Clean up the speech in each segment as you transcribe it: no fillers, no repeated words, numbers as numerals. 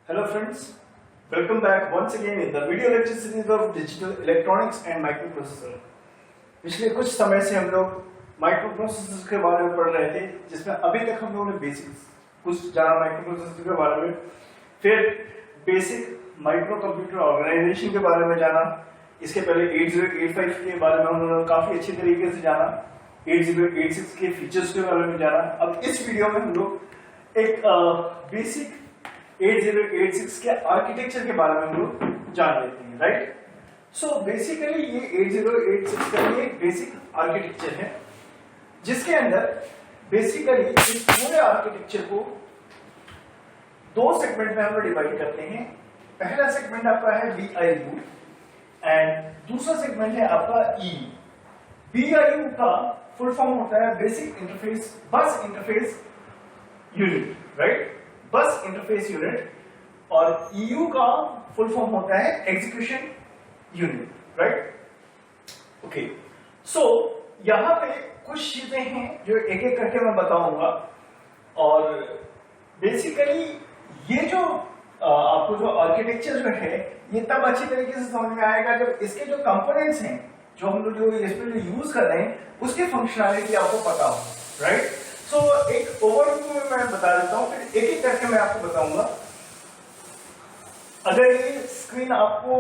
Hello friends, welcome back once again in the video lecture series of digital electronics and microprocessor। पिछले कुछ समय से हम लोग माइक्रोप्रोसेसर के बारे में पढ़ रहे थे, जिसमें अभी तक हम लोगों ने बेसिक्स कुछ जाना माइक्रोप्रोसेसर के बारे में, फिर बेसिक माइक्रो कंप्यूटर ऑर्गेनाइजेशन के बारे में जाना। इसके पहले 8085 के बारे में हम लोगों ने काफी अच्छी तरीके से जाना, 8086 के फीचर्स के बारे में जाना। अब इस वीडियो में हम लोग एक बेसिक 8086 के आर्किटेक्चर के बारे में हम लोग जान लेते हैं, राइट। सो बेसिकली ये 8086 का ये बेसिक आर्किटेक्चर है, जिसके अंदर बेसिकली इस पूरे आर्किटेक्चर को दो सेगमेंट में हम लोग डिवाइड करते हैं। पहला सेगमेंट आपका है BIU एंड दूसरा सेगमेंट है आपका EU। BIU का फुल फॉर्म होता है बेसिक इंटरफेस बस इंटरफेस यूनिट, राइट, बस इंटरफेस यूनिट। और EU का फुल फॉर्म होता है एग्जीक्यूशन यूनिट, राइट। ओके, सो यहां पे कुछ चीजें हैं जो एक एक करके मैं बताऊंगा। और बेसिकली ये जो आपको जो आर्किटेक्चर जो है ये तब अच्छी तरीके से समझ में आएगा जब इसके जो कंपोनेंट्स हैं, जो हम लोग जो इसमें जो यूज कर रहे हैं, उसकी फंक्शनैलिटी आपको पता हो, राइट। सो एक ओवरव्यू में मैं बता देता हूं, फिर एक एक करके मैं आपको बताऊंगा। अगर ये स्क्रीन आपको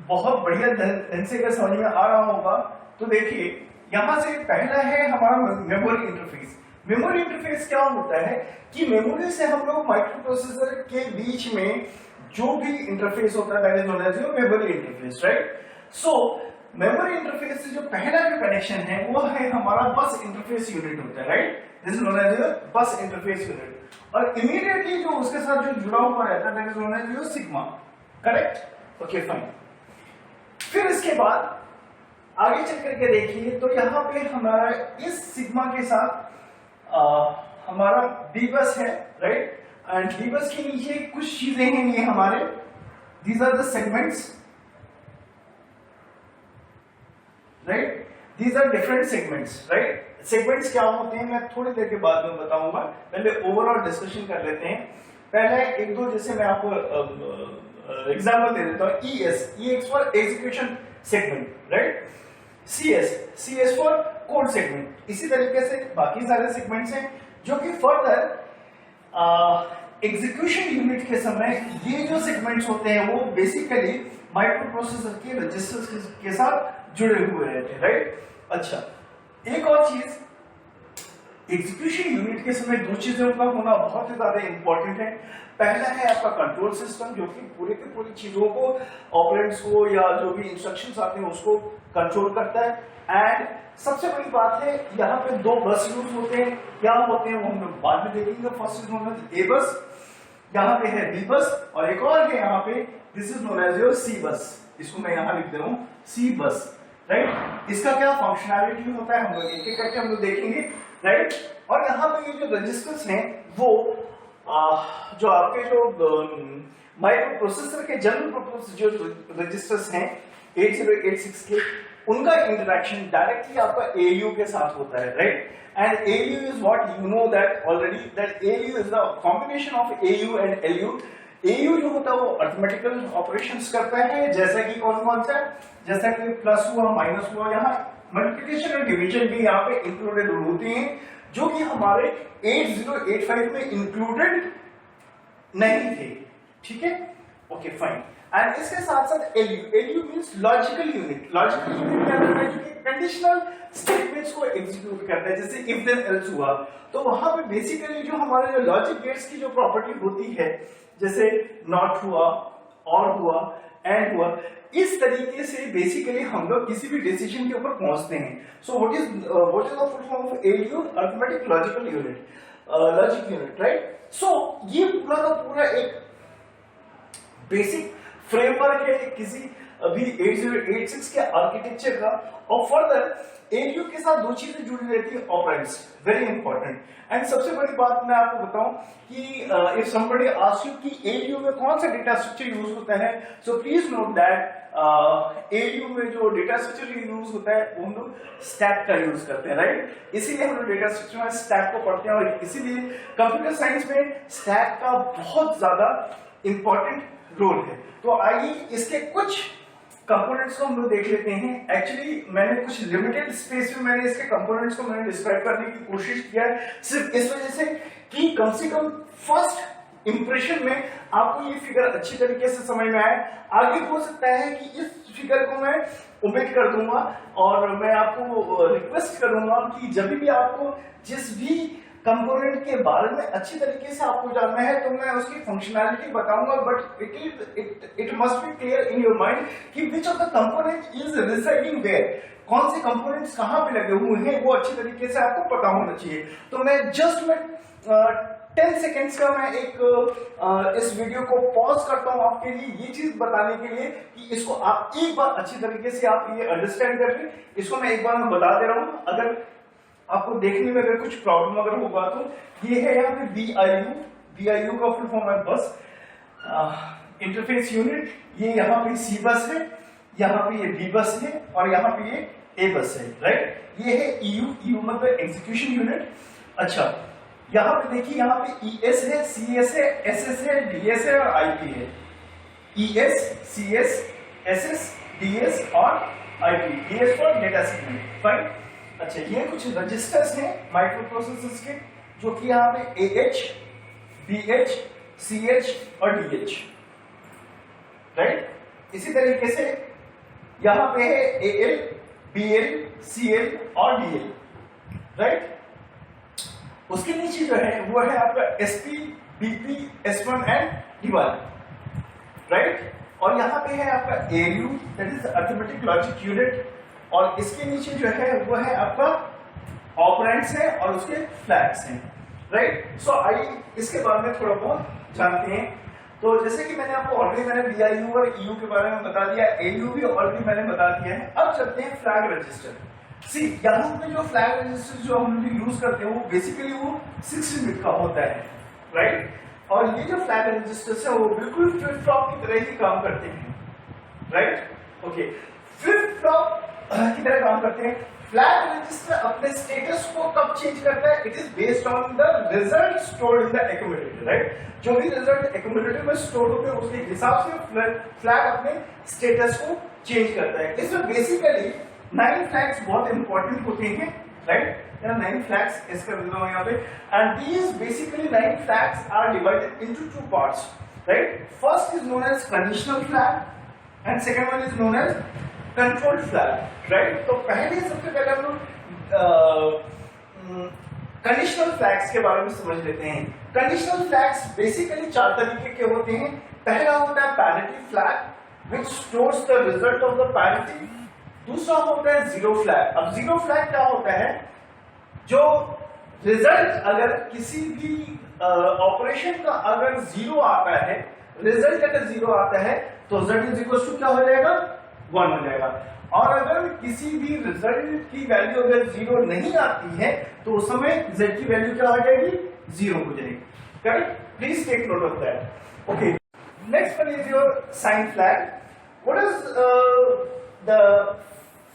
बहुत बढ़िया ढंग से अगर समझ में आ रहा होगा तो देखिए, यहां से पहला है हमारा मेमोरी इंटरफेस। मेमोरी इंटरफेस क्या होता है कि मेमोरी से हम लोग माइक्रोप्रोसेसर के बीच में जो भी इंटरफेस होता है that is known as memory interface, right. So memory interface से जो पहला जो कनेक्शन है वो है हमारा बस इंटरफेस यूनिट होता है, right. This is known as bus interface unit. और इमीडिएटली जो उसके साथ जो जुड़ा हुआ रहता है that is known as sigma, correct. Okay, fine. फिर इसके बाद आगे चल करके देखिए तो यहाँ पे हमारा इस सिग्मा के साथ हमारा डी बस है, राइट। एंड डी बस के नीचे कुछ चीजें हैं ये हमारे, these are the segments, right. These are different segments, right. Segments क्या होते हैं मैं थोड़ी देर के बाद में बताऊंगा, पहले ओवरऑल डिस्कशन कर लेते हैं। पहले एक दो जैसे मैं आपको एग्जाम्पल दे देता हूं। EX for execution segment, right. CS for code segment. इसी तरीके से बाकी सारे सेगमेंट्स हैं जो कि फर्दर एग्जीक्यूशन यूनिट के समय ये जो सेगमेंट्स होते हैं वो बेसिकली माइक्रोप्रोसेसर के रजिस्टर्स के साथ जुड़े हुए रहते हैं, राइट। अच्छा, एक और चीज, एग्जीक्यूशन यूनिट के समय दो चीजों का होना बहुत ही ज्यादा इंपॉर्टेंट है। पहला है आपका कंट्रोल सिस्टम, जो कि पूरे के पूरी चीजों को, ऑपरेंड्स को या जो भी इंस्ट्रक्शंस आते हैं उसको कंट्रोल करता है। एंड सबसे बड़ी बात है, यहाँ पे दो बस यूज होते हैं। क्या होते हैं वो हम लोग बाद में देखेंगे। First is known as a bus, यहाँ पे है बी बस, और एक और है यहाँ पे, this is known as your C bus. इसको मैं यहाँ लिख दे रहा हूँ सी बस, राइट। इसका क्या फंक्शनैलिटी होता है हम लोग एक एक करके हम लोग देखेंगे, राइट। और यहाँ पे ये जो रजिस्टर्स हैं वो जो आपके जो माइक्रोप्रोसेसर के जनरल पर्पस जो रजिस्टर्स हैं 8086 के, उनका इंटरेक्शन डायरेक्टली आपका ALU के साथ होता है, right. And ALU is what you know that already, that ALU is the combination of AU and LU। AU जो होता है वो अरिथमेटिकल ऑपरेशंस करता है, जैसा कि कौन सा, जैसा कि प्लस हुआ, माइनस हुआ, यहाँ मल्टीप्लिकेशन और डिवीजन भी यहाँ पे इंक्लूडेड होते हैं, जो कि हमारे 8085 में इंक्लूडेड नहीं थे, ठीक है। Okay, fine. एंड इसके साथ साथ LU means logical unit. Logical unit क्या करता है, जो कि कंडीशनल स्टेटमेंट्स को एग्जीक्यूट करता है, जैसे इफ देन एल्स हुआ। तो वहां पे बेसिकली जो हमारे जो लॉजिक गेट्स की जो प्रॉपर्टी होती है, जैसे नॉट हुआ, और हुआ, एंड हुआ, इस तरीके से बेसिकली हम लोग किसी भी डिसीजन के ऊपर पहुंचते हैं। So what is the full form of ALU, arithmetic logical unit, logic unit, right. So ये पूरा का पूरा एक बेसिक फ्रेमवर्क है किसी अभी 8086 के आर्किटेक्चर का। और फर्दर ALU के साथ दो चीजें जुड़ी रहती है, ऑपरेंड्स, वेरी इंपॉर्टेंट। एंड सबसे बड़ी बात मैं आपको बताऊं कि इफ समबडी आस्क्स यू कि ALU में कौन सा डेटा स्ट्रक्चर यूज होता है, so please note that ALU में जो डेटा स्ट्रक्चर यूज होता है वो हम लोग स्टैक का यूज करते हैं, राइट। इसीलिए हम लोग डेटा स्ट्रक्चर में स्टैक को पढ़ते हैं और इसीलिए कंप्यूटर साइंस में स्टैक का बहुत ज्यादा इंपॉर्टेंट रोल है। तो आइए इसके कुछ कंपोनेंट्स को हम लोग देख लेते हैं। एक्चुअली मैंने कुछ लिमिटेड स्पेस में मैंने इसके कंपोनेंट्स को मैंने डिस्क्राइब करने की कोशिश किया है, सिर्फ इस वजह से कि कम से कम फर्स्ट इंप्रेशन में आपको ये फिगर अच्छी तरीके से समझ में आए। आगे हो सकता है कि इस फिगर को मैं ओमिट कर दूंगा और मैं आपको रिक्वेस्ट करूंगा कि जब भी आपको जिस भी कंपोनेंट के बारे में अच्छी तरीके से आपको जानना है तो मैं उसकी फंक्शनैलिटी बताऊंगा, but it must be clear in your mind कि which of the component is residing where, कौन से कंपोनेंट्स कहां पे लगे हुए हैं वो अच्छी तरीके से आपको पता होना चाहिए। तो मैं जस्ट 10 सेकेंड्स का मैं एक इस वीडियो को पॉज करता हूं आपके लिए ये चीज बताने के लिए कि इसको आप एक बार अच्छी तरीके से आप ये अंडरस्टैंड कर लें। इसको मैं एक बार मैं बता दे रहा हूं, अगर आपको देखने में अगर कुछ प्रॉब्लम अगर होगा तो ये है यहाँ पे BIU का फुल फॉर्म है बस इंटरफेस यूनिट। ये यहाँ पे C बस है, यहाँ पे ये B बस है और यहाँ पे ये A बस है, राइट। ये है EU मतलब एग्जीक्यूशन यूनिट। अच्छा, यहाँ पे देखिए यहाँ पे ES है, CS है, SS है, DS है और IP है। ES, CS, SS, DS और IP। DS for data segment, fine. अच्छा, ये कुछ रजिस्टर्स हैं माइक्रो प्रोसेसर्स के, जो कि यहाँ पे AH, BH, CH और DH, राइट। इसी तरीके से यहाँ पे है AL, BL, CL और DL, राइट। उसके नीचे जो है वो है आपका SP, BP, S1 and D1, right. और यहाँ पे है आपका ALU, that is arithmetic logic unit, और इसके नीचे जो है वो है आपका ऑपरेंड्स है और उसके फ्लैग्स हैं, राइट। सो आइए इसके बारे में थोड़ा बहुत जानते हैं। तो जैसे कि मैंने आपको ऑलरेडी मैंने BIU और EU के बारे में बता दिया, ALU भी ऑलरेडी मैंने बता दिया है। अब चलते हैं फ्लैग रजिस्टर। सी यहाँ पे जो फ्लैग रजिस्टर जो हम लोग यूज करते हैं वो बेसिकली वो 16 बिट का होता है, राइट। और ये जो फ्लैग रजिस्टर्स है वो बिल्कुल फ्लिप फ्लॉप की तरह ही काम करते हैं, राइट। ओके, फ्लिप फ्लॉप की तरह काम करते हैं। फ्लैग रजिस्टर अपने स्टेटस को कब चेंज करता है? It is based on the result stored in the accumulator, right. जो भी रिजल्ट एक्यूमुलेटर में स्टोर होते हैं उसके हिसाब से फ्लैग अपने स्टेटस को चेंज करता है। इसमें बेसिकली 9 फ्लैग्स बहुत इंपॉर्टेंट होते हैं, राइट। 9 फ्लैग्स इसका मतलब यहाँ पे, and these basically 9 flags are divided into 2 parts, right. First is known as conditional flag and second one is known as control flag, right. तो पहले सबसे पहले हम लोग कंडीशनल फ्लैग्स के बारे में समझ लेते हैं। कंडीशनल फ्लैग्स बेसिकली 4 तरीके के होते हैं। पहला होता है parity flag which stores the result of the parity. दूसरा होता है जीरो फ्लैग। अब जीरो फ्लैग क्या होता है? जो रिजल्ट अगर किसी भी ऑपरेशन का अगर जीरो आता है, रिजल्ट अगर जीरो आता है तो z इज इक्वल टू क्या हो जाएगा? 1 हो जाएगा। और अगर किसी भी रिजल्ट की वैल्यू अगर जीरो नहीं आती है तो उस समय z की वैल्यू क्या हो जाएगी? 0 हो जाएगी, correct. Please take note of that. Okay, next one is your sign flag. What is the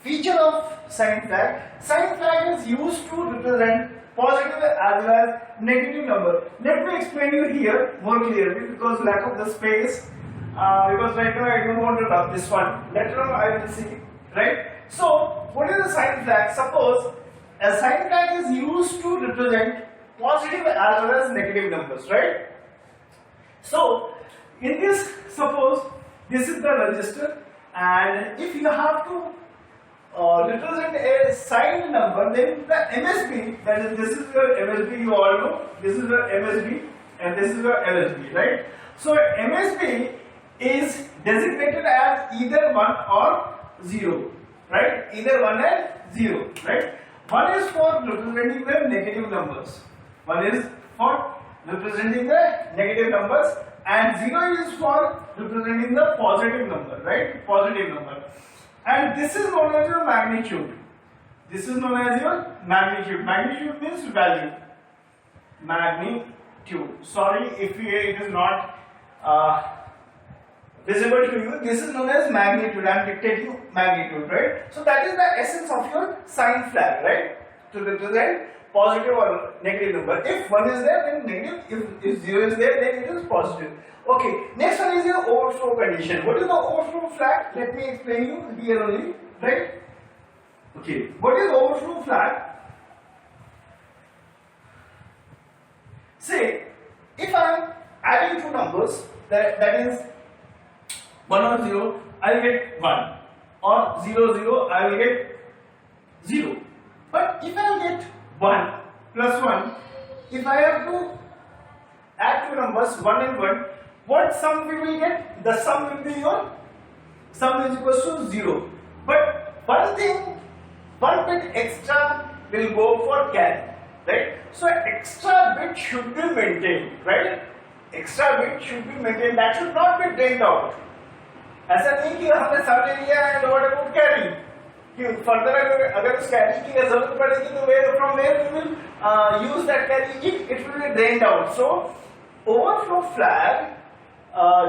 feature of sign flag? Sign flag is used to represent positive as well as negative number. Let me explain you here more clearly because lack of the space. Because right now I don't want to rub this one. Later on I will see, right? So what is a sign flag? Suppose a sign flag is used to represent positive as well as negative numbers, right? So in this, suppose this is the register, and if you have to represent a signed number, then the MSB, that is, this is your MSB, you all know, this is your MSB and this is your LSB, right? So MSB is designated as either 1 or 0, right? Either 1 and 0, right? 1 is for representing the negative numbers, 1 is for representing the negative numbers, and 0 is for representing the positive number, right? Positive number. And this is known as your magnitude. This is known as your magnitude. Magnitude means value. Magnitude. Sorry if it is not visible to you. This is known as magnitude. I am dictating magnitude, right? So that is the essence of your sign flag, right? To represent positive or negative number. If 1 is there, then negative. If 0 is there, then it is positive. Okay, next one is your overflow condition. What is the overflow flag? Let me explain you here only, right? Okay, what is overflow flag? Say, if I am adding two numbers, that is 1 or 0, I will get 1, or 0 0, I will get 0. But if I get 1 plus 1, if I have to add two numbers 1 and 1, what sum we will get? The sum will be your sum is equal to 0. But one thing, one bit extra will go for carry, right? So extra bit should be maintained, right? Extra bit should be maintained. That should not be drained out. ऐसा नहीं कि हमने sum ले लिया and what about carry, कि further अगर उस carry की जरूरत पड़ेगी तो where from where we will use that carry, it will be drained out. So overflow flag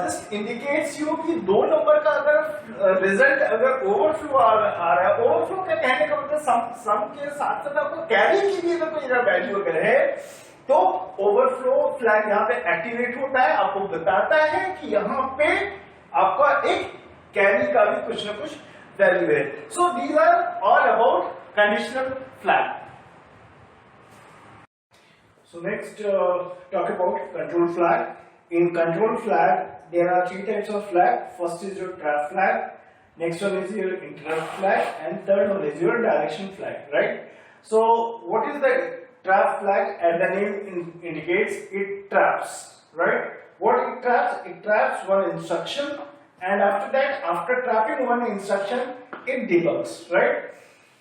just indicates you कि दो नंबर का अगर रिजल्ट अगर ओवरफ्लो आ रहा है, ओवरफ्लो का कहने का मतलब सम के साथ साथ आपको कैरी की भी अगर कोई वैल्यू अगर है तो ओवरफ्लो फ्लैग यहाँ पे एक्टिवेट होता है, आपको बताता है कि यहाँ पे आपका एक कैरी का भी कुछ ना कुछ वैल्यू है. So these are all about conditional flag. So next talk about control flag. In control flag there are three types of flag. First is your trap flag, next one is your interrupt flag, and third one is your direction flag, right? So what is the trap flag? As the name indicates, it traps, right? What it traps? It traps one instruction, and after that, after trapping one instruction, it debugs, right?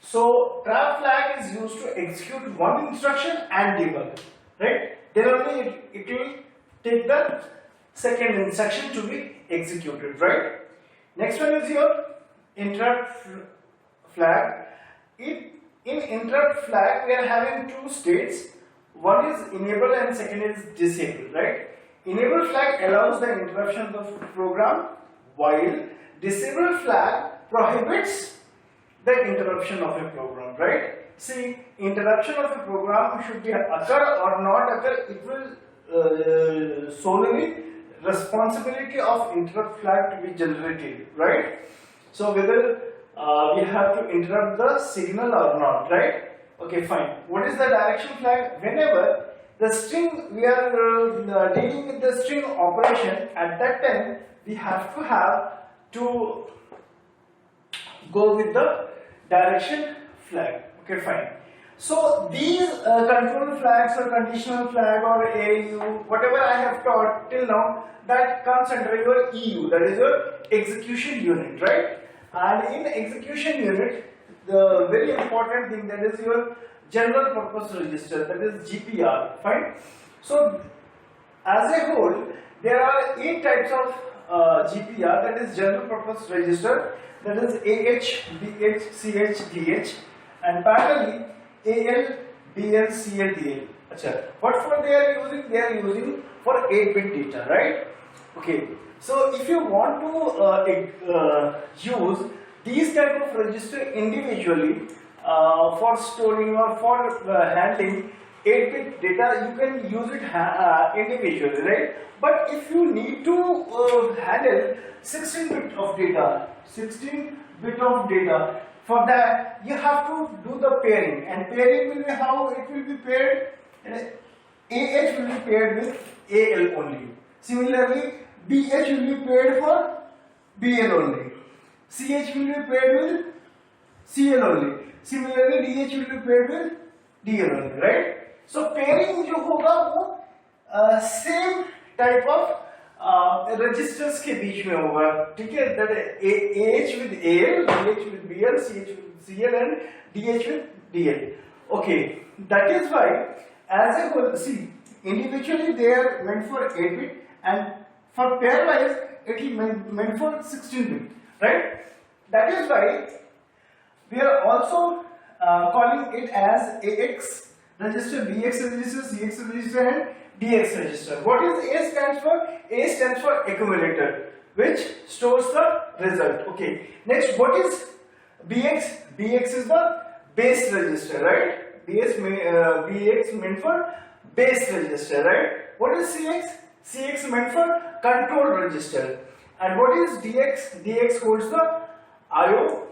So trap flag is used to execute one instruction and debug, right? Then only it will take the second instruction to be executed, right? Next one is your interrupt flag. In interrupt flag we are having two states. One is enable and second is disable, right? Enable flag allows the interruption of the program, while disable flag prohibits the interruption of a program, right? See, interruption of a program should be occur or not occur, it will solely responsibility of interrupt flag to be generated, right? So whether we have to interrupt the signal or not, right? Okay, fine. What is the direction flag? Whenever the string, we are dealing with the string operation, at that time we have to go with the direction flag. Okay, fine. So these control flags or conditional flag or AU, whatever I have taught till now, that comes under your EU, that is your execution unit, right? And in execution unit, the very important thing, that is your general purpose register, that is GPR, fine. So as a whole there are 8 types of GPR, that is general purpose register, that is AH, BH, CH, DH, and parallelly AL, BL, CL, DL. Achha, what for they are using? They are using for 8-bit data, right? Okay, so if you want to use these type of register individually for storing or for handling 8-bit data, you can use it individually, right? But if you need to handle 16-bit of data, 16-bit of data, for that you have to do the pairing, and pairing will be how it will be paired. AH will be paired with AL only. Similarly, BH will be paired for BL only. CH will be paired with CL only. Similarly, DH will be paired with DL only, right? So pairing जो होगा वो same type of registers के बीच में होगा, ठीक है? That AH with AL, BH with BL, CH with CL, and DH with DL. Okay, that is why as a whole, see, individually they are meant for 8-bit, and for pairwise it is meant for 16-bit, right? That is why we are also calling it as AX register, BX register, CX register, and DX register. What is A stands for? A stands for accumulator, which stores the result. Okay. Next, what is BX? BX is the base register, right? BX meant for base register, right? What is CX? CX meant for control register. And what is DX? DX holds the IO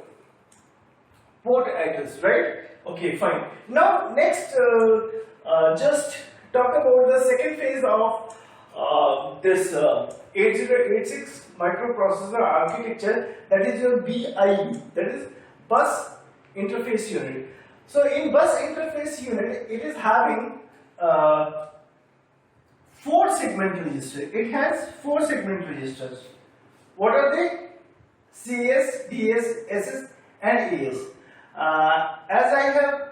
port address, right? Okay, fine. Now next, just talk about the second phase of this 8086 microprocessor architecture, that is your BIU, that is bus interface unit. So in bus interface unit, it is having 4 segment registers. It has 4 segment registers. What are they? CS, DS, SS and AS. As I have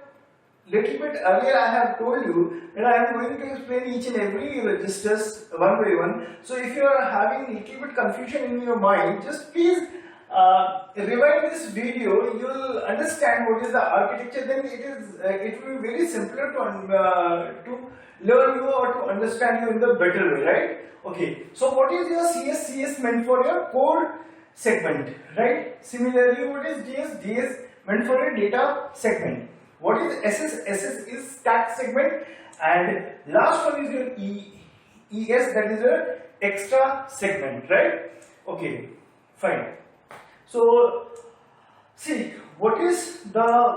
little bit earlier, I have told you that I am going to explain each and every registers one by one. So if you are having little bit confusion in your mind, just please rewind this video. You will understand what is the architecture. Then it will be very simpler to learn you or to understand you in the better way, right? Okay. So what is your CS? CS meant for your code segment, right? Similarly, what is DS? DS meant for a data segment. What is SS? SS is stack segment, and last one is your ES, that is your extra segment, right? Okay, fine. So see, what is the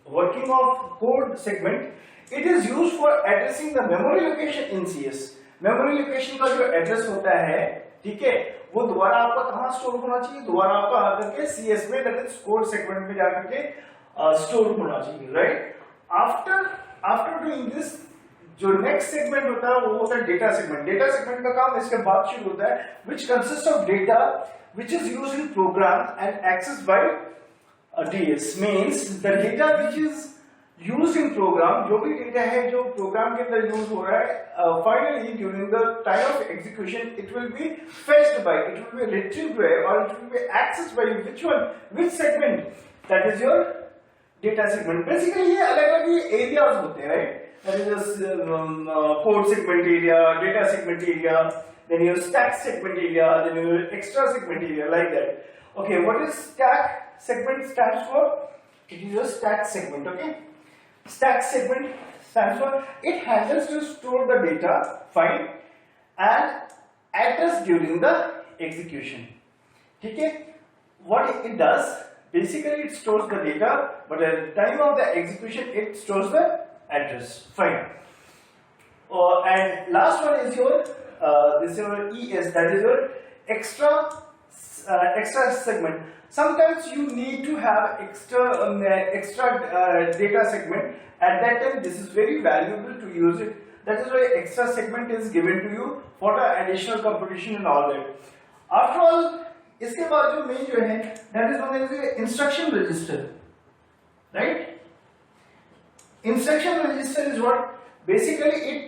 working of code segment? It is used for addressing the memory location in CS. Memory location का जो address होता है, ठीक है, वो दोबारा आपका कहाँ स्टोर होना चाहिए? दोबारा आपका आकर के CS में, दैट इज कोड सेगमेंट में जाकर के स्टोर होना चाहिए, राइट? आफ्टर डूइंग दिस, जो नेक्स्ट सेगमेंट होता है वो होता है डेटा सेगमेंट. डेटा सेगमेंट का काम इसके बाद शुरू होता है, which consist of data which is used in program and access by DS. Means the data which is used in program, जो भी डेटा है जो प्रोग्राम के अंदर यूज हो रहा है, finally during the time of execution it will be fetched by, it will be retrieved by और it will be accessed by which segment? That is your data segment. Basically ये अलग-अलग ये areas होते हैं, right? That is code segment area, data segment area, then your stack segment area, then your extra segment area, like that. Okay, what is stack segment stands for? It is your stack segment, okay? Stack segment stands for, it handles to store the data, fine, and address during the execution. Okay? What it does, basically it stores the data, but at the time of the execution, it stores the address, fine. And last one is your this is your ES, that is your extra segment. Sometimes you need to have extra data segment. At that time, this is very valuable to use it. That is why extra segment is given to you for the additional computation and all that. After all, इसके बाद जो main जो है, that is known as the instruction register, right? Instruction register is what? Basically, it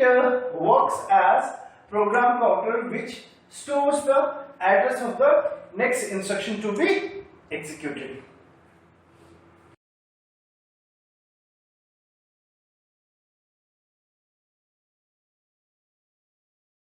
works as program counter which stores the address of the next instruction to be executed.